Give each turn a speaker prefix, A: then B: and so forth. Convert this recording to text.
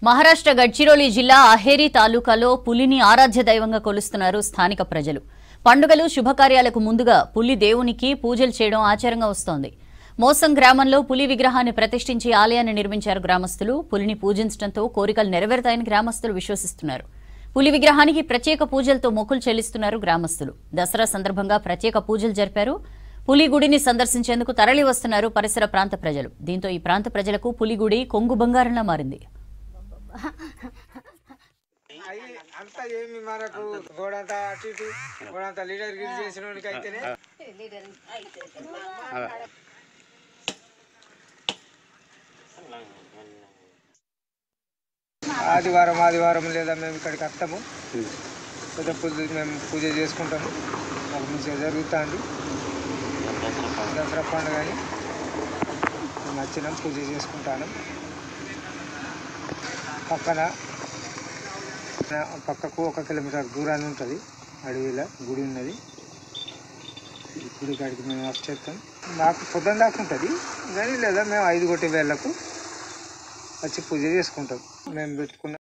A: మహారాష్ట్ర గడ్చిరోలి జిల్లా అహేరి తాలూకాలో పులిని ఆరాధ్య దైవంగా కొలుస్తున్నారు స్థానిక ప్రజలు. పండుగలు శుభకార్యాలకు ముందుగా పులి దేవునికి పూజలు చేయడం ఆచారంగా వస్తోంది. మోసం గ్రామంలో పులి విగ్రహాన్ని ప్రతిష్ఠించి ఆలయాన్ని నిర్మించారు గ్రామస్తులు. పులిని పూజించడంతో కోరికలు నెరవేరుతాయని గ్రామస్తులు విశ్వసిస్తున్నారు. పులి విగ్రహానికి ప్రత్యేక పూజలతో మొక్కులు చెల్లిస్తున్నారు గ్రామస్తులు. దసరా సందర్భంగా ప్రత్యేక పూజలు జరిపారు. పులి గుడిని సందర్శించేందుకు తరలి వస్తున్నారు పరిసర ప్రాంత ప్రజలు. దీంతో ఈ ప్రాంత ప్రజలకు పులి గుడి కొంగు బంగారంలా మారింది.
B: అంతా ఏమి మనకు గోడంతా అటు ఇటు గోడంతా లీడర్ గిరి చేసిన వాడికి అయితేనే ఆదివారం లేదా మేము ఇక్కడికి వస్తాము. పెద్ద పూజ మేము పూజ చేసుకుంటాము. మాకు మంచిగా జరుగుతుంది. దసరా పండుగ అని మేము వచ్చినాం, పూజ చేసుకుంటాను. పక్కకు 1 కిలోమీటర్ దూరాన్ని ఉంటుంది అడవిలో గుడి ఉన్నది. గుడి కాడికి మేము వచ్చేస్తాం. మాకు పొద్దున్న దాకా ఉంటుంది కానీ లేదా మేము 5 వేళకు వచ్చి పూజ చేసుకుంటాం. మేము పెట్టుకున్న